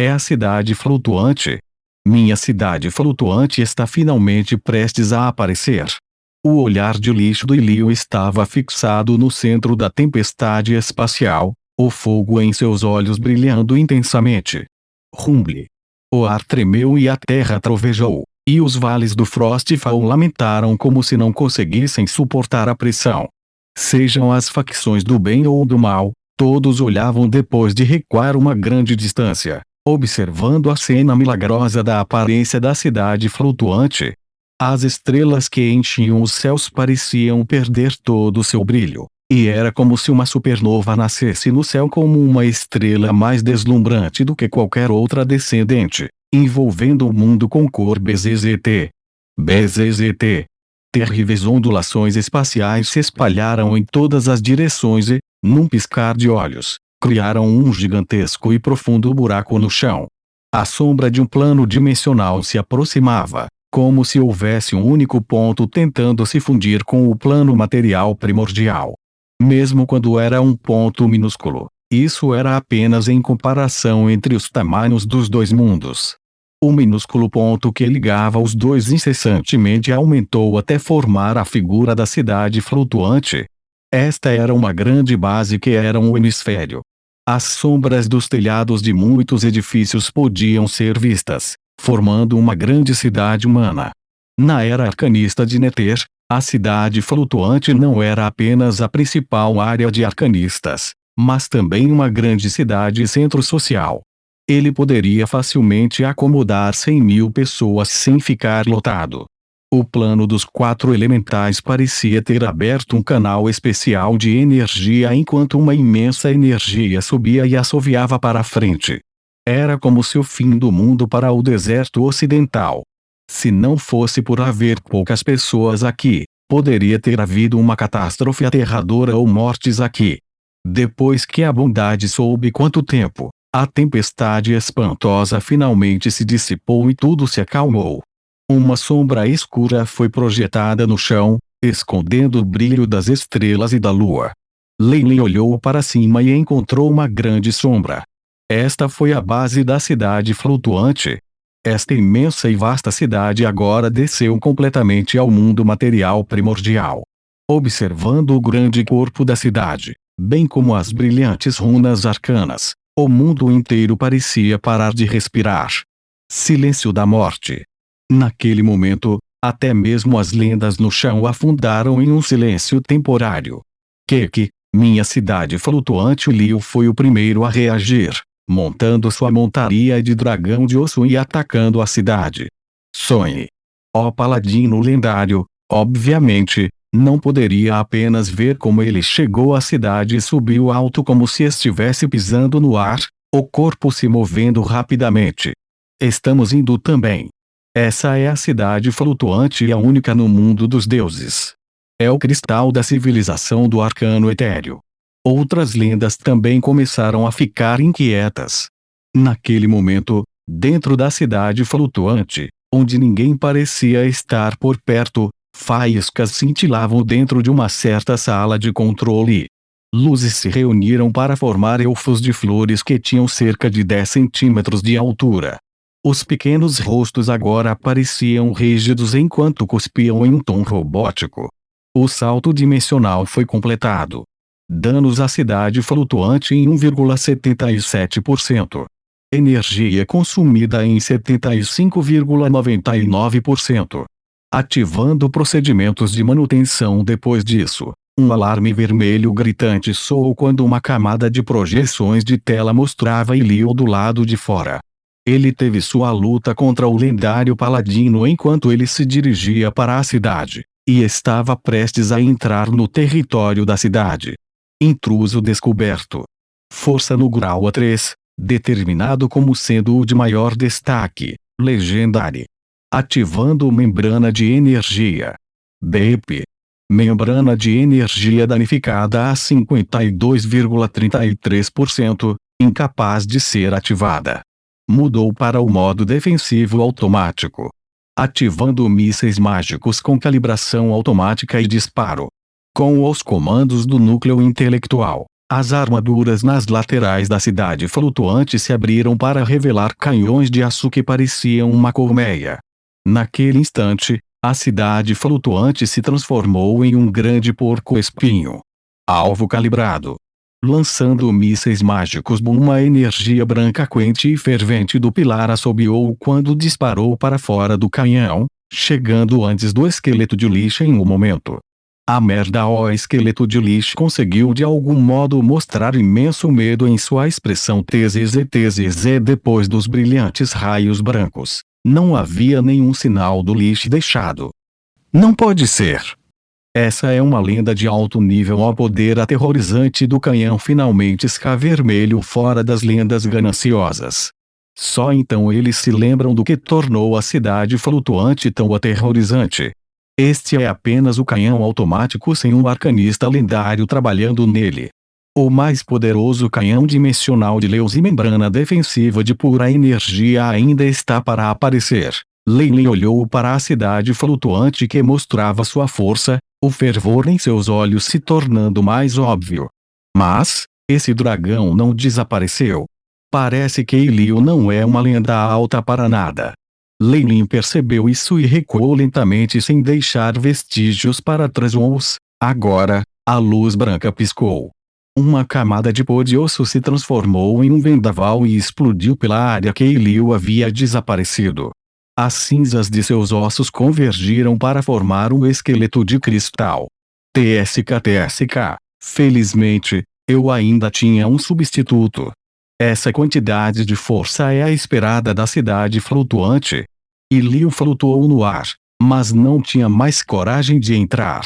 É a cidade flutuante. Minha cidade flutuante está finalmente prestes a aparecer. O olhar de lixo do Leo estava fixado no centro da tempestade espacial, o fogo em seus olhos brilhando intensamente. Rumble. O ar tremeu e a terra trovejou, e os vales do Frostfall lamentaram como se não conseguissem suportar a pressão. Sejam as facções do bem ou do mal, todos olhavam depois de recuar uma grande distância, observando a cena milagrosa da aparência da cidade flutuante. As estrelas que enchiam os céus pareciam perder todo o seu brilho, e era como se uma supernova nascesse no céu como uma estrela mais deslumbrante do que qualquer outra descendente, envolvendo o mundo com cor BZZT. BZZT. Terríveis ondulações espaciais se espalharam em todas as direções e, num piscar de olhos, criaram um gigantesco e profundo buraco no chão. A sombra de um plano dimensional se aproximava, como se houvesse um único ponto tentando se fundir com o plano material primordial. Mesmo quando era um ponto minúsculo, isso era apenas em comparação entre os tamanhos dos dois mundos. O minúsculo ponto que ligava os dois incessantemente aumentou até formar a figura da cidade flutuante. Esta era uma grande base que era um hemisfério. As sombras dos telhados de muitos edifícios podiam ser vistas, formando uma grande cidade humana. Na era arcanista de Nether, a cidade flutuante não era apenas a principal área de arcanistas, mas também uma grande cidade e centro social. Ele poderia facilmente acomodar 100.000 pessoas sem ficar lotado. O plano dos 4 elementais parecia ter aberto um canal especial de energia enquanto uma imensa energia subia e assoviava para a frente. Era como se o fim do mundo para o deserto ocidental. Se não fosse por haver poucas pessoas aqui, poderia ter havido uma catástrofe aterradora ou mortes aqui. Depois que a bondade soube quanto tempo, a tempestade espantosa finalmente se dissipou e tudo se acalmou. Uma sombra escura foi projetada no chão, escondendo o brilho das estrelas e da lua. Leila olhou para cima e encontrou uma grande sombra. Esta foi a base da cidade flutuante. Esta imensa e vasta cidade agora desceu completamente ao mundo material primordial. Observando o grande corpo da cidade, bem como as brilhantes runas arcanas, o mundo inteiro parecia parar de respirar. Silêncio da morte. Naquele momento, até mesmo as lendas no chão afundaram em um silêncio temporário. Keki, minha cidade flutuante. Leo foi o primeiro a reagir, montando sua montaria de dragão de osso e atacando a cidade. Sonhe. Ó paladino lendário, obviamente, não poderia apenas ver como ele chegou à cidade e subiu alto como se estivesse pisando no ar, o corpo se movendo rapidamente. Estamos indo também. Essa é a cidade flutuante e a única no mundo dos deuses. É o cristal da civilização do arcano etéreo. Outras lendas também começaram a ficar inquietas. Naquele momento, dentro da cidade flutuante, onde ninguém parecia estar por perto, faíscas cintilavam dentro de uma certa sala de controle. Luzes se reuniram para formar elfos de flores que tinham cerca de 10 centímetros de altura. Os pequenos rostos agora pareciam rígidos enquanto cuspiam em um tom robótico. O salto dimensional foi completado. Danos à cidade flutuante em 1,77%. Energia consumida em 75,99%. Ativando procedimentos de manutenção. Depois disso, um alarme vermelho gritante soou quando uma camada de projeções de tela mostrava Leo do lado de fora. Ele teve sua luta contra o lendário paladino enquanto ele se dirigia para a cidade, e estava prestes a entrar no território da cidade. Intruso descoberto. Força no grau A3, determinado como sendo o de maior destaque, Legendary. Ativando membrana de energia. BP. Membrana de energia danificada a 52,33%, incapaz de ser ativada. Mudou para o modo defensivo automático. Ativando mísseis mágicos com calibração automática e disparo. Com os comandos do núcleo intelectual, As armaduras nas laterais da cidade flutuante se abriram para revelar canhões de aço que pareciam uma colmeia. Naquele instante, a cidade flutuante se transformou em um grande porco-espinho. Alvo calibrado. Lançando mísseis mágicos, uma energia branca quente e fervente do pilar assobiou quando disparou para fora do canhão, chegando antes do esqueleto de lixo em um momento. A merda, o esqueleto de lixo conseguiu de algum modo mostrar imenso medo em sua expressão. TZZ depois dos brilhantes raios brancos. Não havia nenhum sinal do lixo deixado. Não pode ser. Essa é uma lenda de alto nível. O poder aterrorizante do canhão finalmente escavermelho fora das lendas gananciosas. Só então eles se lembram do que tornou a cidade flutuante tão aterrorizante. Este é apenas o canhão automático sem um arcanista lendário trabalhando nele. O mais poderoso canhão dimensional de luz e membrana defensiva de pura energia ainda está para aparecer. Leilin olhou para a cidade flutuante que mostrava sua força, o fervor em seus olhos se tornando mais óbvio. Mas, esse dragão não desapareceu. Parece que Ilio não é uma lenda alta para nada. Leilin percebeu isso e recuou lentamente sem deixar vestígios para trás. Agora, a luz branca piscou. Uma camada de pó de osso se transformou em um vendaval e explodiu pela área que Ilio havia desaparecido. As cinzas de seus ossos convergiram para formar um esqueleto de cristal. TSK. Felizmente, eu ainda tinha um substituto. Essa quantidade de força é a esperada da cidade flutuante. Ilio flutuou no ar, mas não tinha mais coragem de entrar.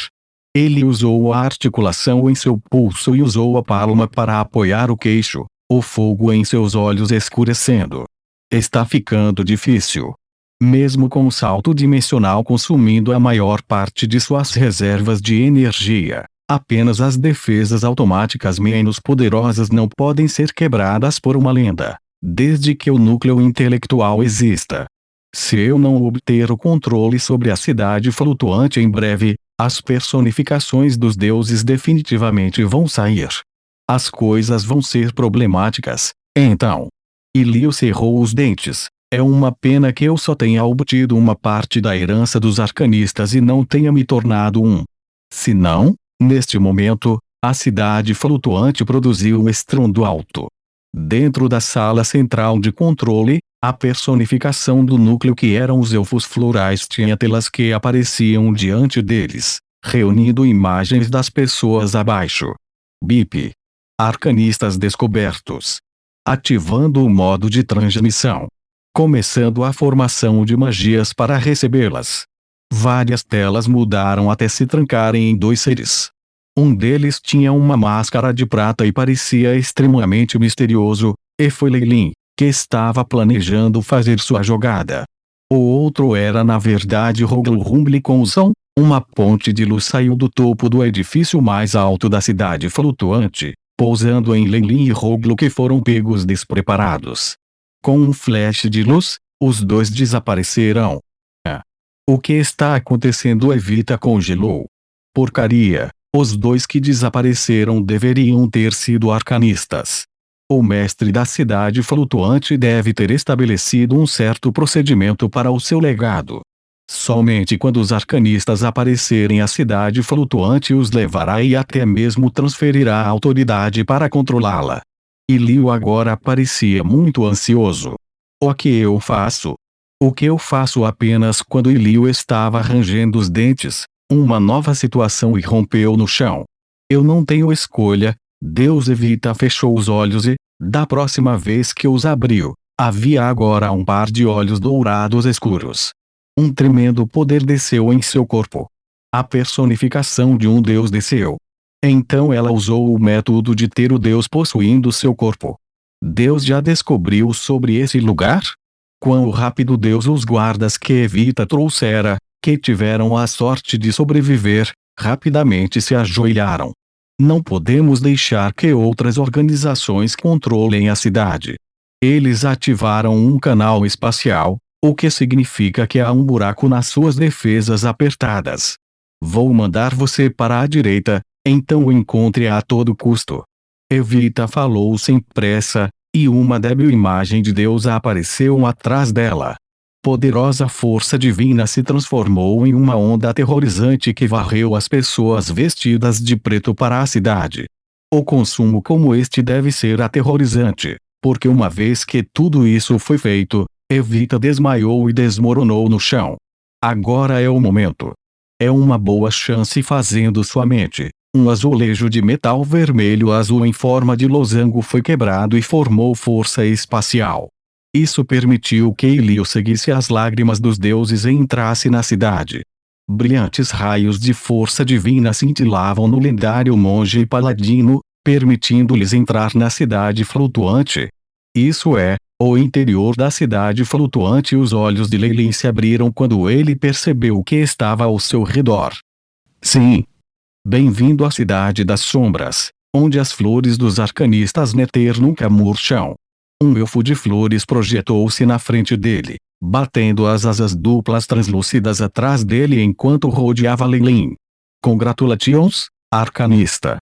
Ele usou a articulação em seu pulso e usou a palma para apoiar o queixo, o fogo em seus olhos escurecendo. Está ficando difícil. Mesmo com o salto dimensional consumindo a maior parte de suas reservas de energia, apenas as defesas automáticas menos poderosas não podem ser quebradas por uma lenda, desde que o núcleo intelectual exista. Se eu não obter o controle sobre a cidade flutuante em breve, as personificações dos deuses definitivamente vão sair. As coisas vão ser problemáticas, então. Ilio cerrou os dentes. É uma pena que eu só tenha obtido uma parte da herança dos arcanistas e não tenha me tornado um. Se não, neste momento, a cidade flutuante produziu um estrondo alto. Dentro da sala central de controle, a personificação do núcleo que eram os elfos florais tinha telas que apareciam diante deles, reunindo imagens das pessoas abaixo. BIP. Arcanistas descobertos. Ativando o modo de transmissão. Começando a formação de magias para recebê-las. Várias telas mudaram até se trancarem em dois seres. Um deles tinha uma máscara de prata e parecia extremamente misterioso, e foi Leilin, que estava planejando fazer sua jogada. O outro era na verdade Roglu Rumble com o som. Uma ponte de luz saiu do topo do edifício mais alto da cidade flutuante, pousando em Leilin e Roglu que foram pegos despreparados. Com um flash de luz, os dois desapareceram. O que está acontecendo? Evita congelou. Porcaria, os dois que desapareceram deveriam ter sido arcanistas. O mestre da cidade flutuante deve ter estabelecido um certo procedimento para o seu legado. Somente quando os arcanistas aparecerem a cidade flutuante os levará e até mesmo transferirá a autoridade para controlá-la. Ilio agora parecia muito ansioso. O que eu faço? O que eu faço? Apenas quando Ilio estava rangendo os dentes, uma nova situação irrompeu no chão. Eu não tenho escolha. Deus Evita fechou os olhos e, da próxima vez que os abriu, havia agora um par de olhos dourados escuros. Um tremendo poder desceu em seu corpo. A personificação de um deus desceu. Então ela usou o método de ter o Deus possuindo seu corpo. Deus já descobriu sobre esse lugar? Quão rápido Deus os guardas que Evita trouxera, que tiveram a sorte de sobreviver, rapidamente se ajoelharam. Não podemos deixar que outras organizações controlem a cidade. Eles ativaram um canal espacial, o que significa que há um buraco nas suas defesas apertadas. Vou mandar você para a direita. Então o encontre a todo custo. Evita falou sem pressa, e uma débil imagem de Deus apareceu atrás dela. Poderosa força divina se transformou em uma onda aterrorizante que varreu as pessoas vestidas de preto para a cidade. O consumo como este deve ser aterrorizante, porque uma vez que tudo isso foi feito, Evita desmaiou e desmoronou no chão. Agora é o momento. É uma boa chance fazendo sua mente. Um azulejo de metal vermelho azul em forma de losango foi quebrado e formou força espacial. Isso permitiu que Elio seguisse as lágrimas dos deuses e entrasse na cidade. Brilhantes raios de força divina cintilavam no lendário monge paladino, permitindo-lhes entrar na cidade flutuante. Isso é, o interior da cidade flutuante. Os olhos de Leilin se abriram quando ele percebeu o que estava ao seu redor. Sim. Bem-vindo à cidade das sombras, onde as flores dos arcanistas Nether nunca murcham. Um elfo de flores projetou-se na frente dele, batendo as asas duplas translúcidas atrás dele enquanto rodeava Leilin. Congratulations, arcanista.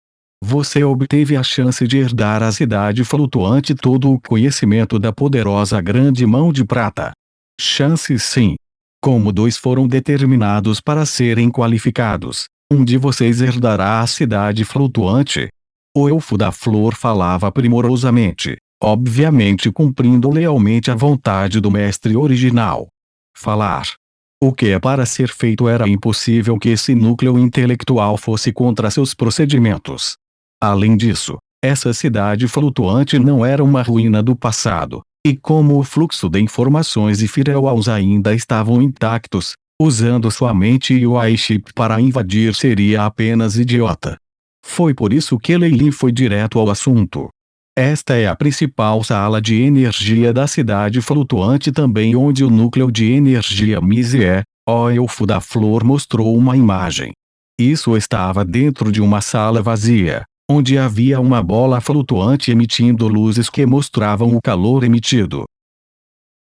Você obteve a chance de herdar a cidade flutuante, todo o conhecimento da poderosa grande mão de prata. Chance sim. Como dois foram determinados para serem qualificados, um de vocês herdará a cidade flutuante. O elfo da flor falava primorosamente, obviamente cumprindo lealmente a vontade do mestre original. Falar. O que é para ser feito era impossível que esse núcleo intelectual fosse contra seus procedimentos. Além disso, essa cidade flutuante não era uma ruína do passado, e como o fluxo de informações e firewalls ainda estavam intactos, usando sua mente e o AI-chip para invadir seria apenas idiota. Foi por isso que Leilin foi direto ao assunto. Esta é a principal sala de energia da cidade flutuante, também onde o núcleo de energia Mise é. O elfo da flor mostrou uma imagem. Isso estava dentro de uma sala vazia, onde havia uma bola flutuante emitindo luzes que mostravam o calor emitido.